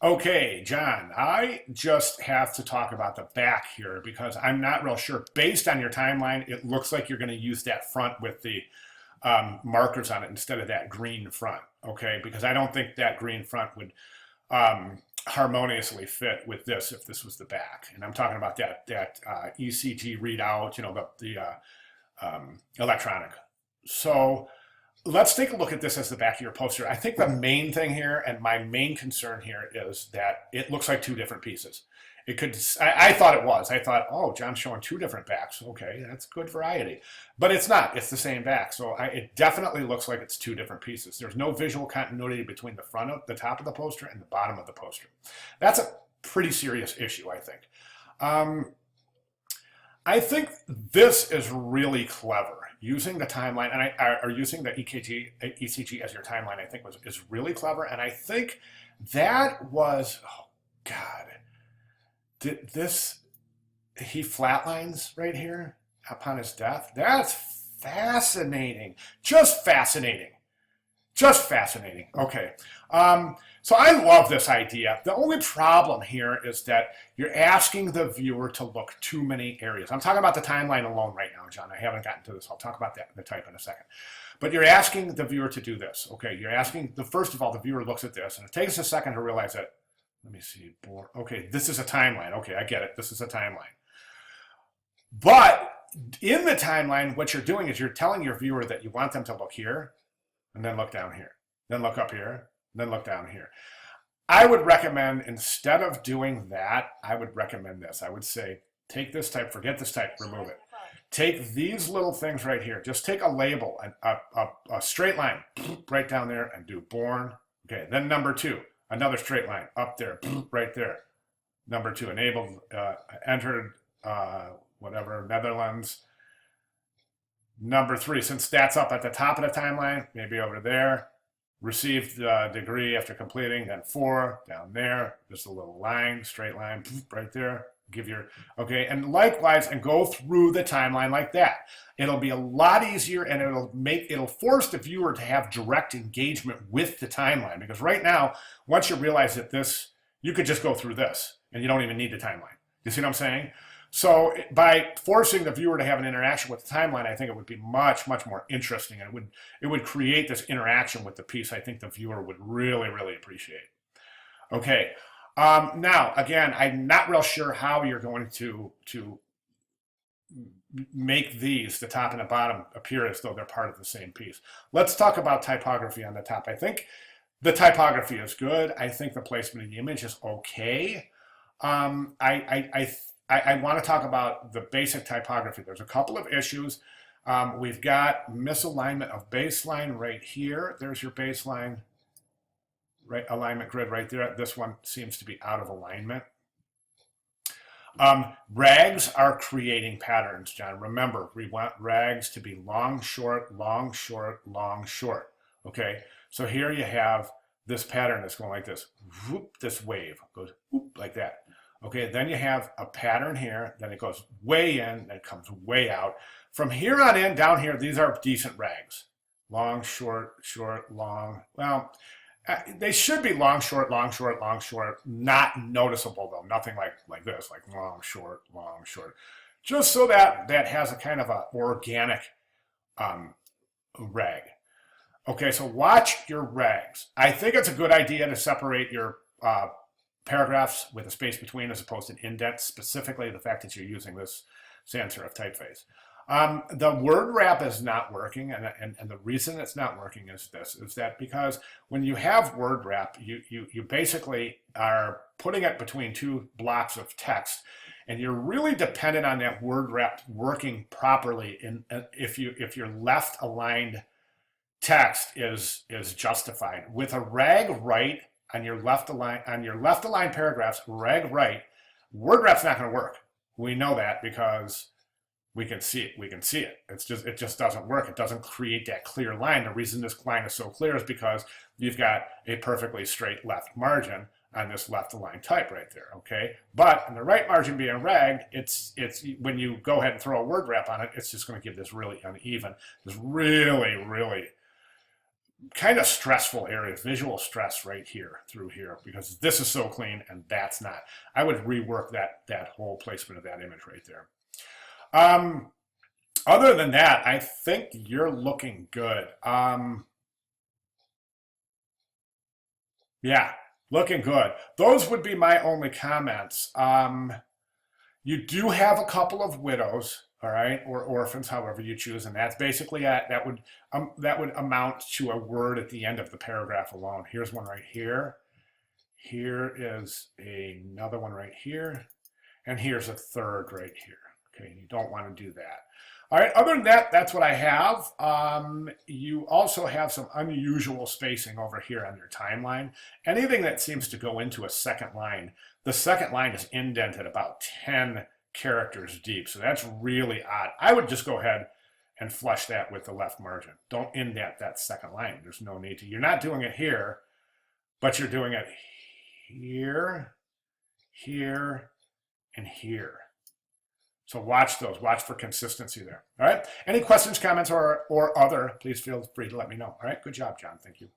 Okay, John, I just have to talk about the back here because I'm not real sure. Based on your timeline, it looks like you're going to use that front with the markers on it instead of that green front. Okay, because I don't think that green front would harmoniously fit with this if this was the back. And I'm talking about that ECG readout, the electronic. So let's take a look at this as the back of your poster. I think the main thing here and my main concern here is that it looks like two different pieces. It could, I thought it was. I thought, oh, John's showing two different backs. Okay, that's good variety. But it's not. It's the same back. So it definitely looks like it's two different pieces. There's no visual continuity between the front of the top of the poster and the bottom of the poster. That's a pretty serious issue, I think. Um, I think this is really clever. Using the timeline and or using the ECG as your timeline, I think is really clever. And I think that was, oh God, did this, he flatlines right here upon his death. That's fascinating. Just fascinating. Just fascinating. Okay. So I love this idea. The only problem here is that you're asking the viewer to look too many areas. I'm talking about the timeline alone right now, John. I haven't gotten to this. I'll talk about that, the type in a second. But you're asking the viewer to do this. Okay. You're asking first of all, the viewer looks at this and it takes a second to realize that, let me see. Okay. This is a timeline. Okay. I get it. This is a timeline. But in the timeline, what you're doing is you're telling your viewer that you want them to look here and then look down here, then look up here, then look down here. I would recommend, instead of doing that, I would recommend this. I would say, take this type, forget this type, remove it. Take these little things right here. Just take a label, a straight line right down there and do born. Okay, then number two, another straight line up there, right there. Number two, enabled, entered, whatever, Netherlands. Number three, since that's up at the top of the timeline, maybe over there, received degree after completing, then four, down there, just a little line, straight line, right there, give your, okay, and likewise, and go through the timeline like that. It'll be a lot easier and it'll force the viewer to have direct engagement with the timeline, because right now, once you realize that this, you could just go through this, and you don't even need the timeline. You see what I'm saying? So by forcing the viewer to have an interaction with the timeline, I think it would be much, much more interesting, and it would create this interaction with the piece. I think the viewer would really, really appreciate. Okay. Now, again, I'm not real sure how you're going to make these, the top and the bottom, appear as though they're part of the same piece. Let's talk about typography on the top. I think the typography is good. I think the placement of the image is okay. I want to talk about the basic typography. There's a couple of issues. We've got misalignment of baseline right here. There's your baseline, right, alignment grid right there. This one seems to be out of alignment. Rags are creating patterns, John. Remember, we want rags to be long, short, long, short, long, short. Okay, so here you have this pattern that's going like this. Whoop, this wave goes whoop, like that. Okay, then you have a pattern here, then it goes way in, then it comes way out. From here on in, down here, these are decent rags. Long, short, short, long. Well, they should be long, short, long, short, long, short. Not noticeable though, nothing like this, like long, short, long, short. Just so that has a kind of a organic rag. Okay, so watch your rags. I think it's a good idea to separate your paragraphs with a space between as opposed to an indent, specifically the fact that you're using this sans serif typeface. The word wrap is not working, and the reason it's not working is that because when you have word wrap, you basically are putting it between two blocks of text, and you're really dependent on that word wrap working properly. If your left aligned text is justified with a rag right on your left aligned paragraphs, rag right, word wrap's not going to work. We know that because we can see it. It just doesn't work. It doesn't create that clear line. The reason this line is so clear is because you've got a perfectly straight left margin on this left aligned type right there. Okay, but in the right margin being ragged, it's when you go ahead and throw a word wrap on it, it's just going to give this really uneven, this really kind of stressful area, visual stress right here through here, because this is so clean and that's not. I would rework that whole placement of that image right there. Other than that, I think you're looking good. Yeah, looking good. Those would be my only comments. You do have a couple of widows, all right, or orphans, however you choose, and that's basically that would amount to a word at the end of the paragraph alone. Here's one right here. Here is another one right here, and here's a third right here. Okay, you don't want to do that. All right, other than that, that's what I have. You also have some unusual spacing over here on your timeline. Anything that seems to go into a second line, the second line is indented about 10 characters deep. So that's really odd. I would just go ahead and flush that with the left margin. Don't indent that second line. There's no need to. You're not doing it here, but you're doing it here, here, and here. So watch those. Watch for consistency there. All right. Any questions, comments, or other, please feel free to let me know. All right. Good job, John. Thank you.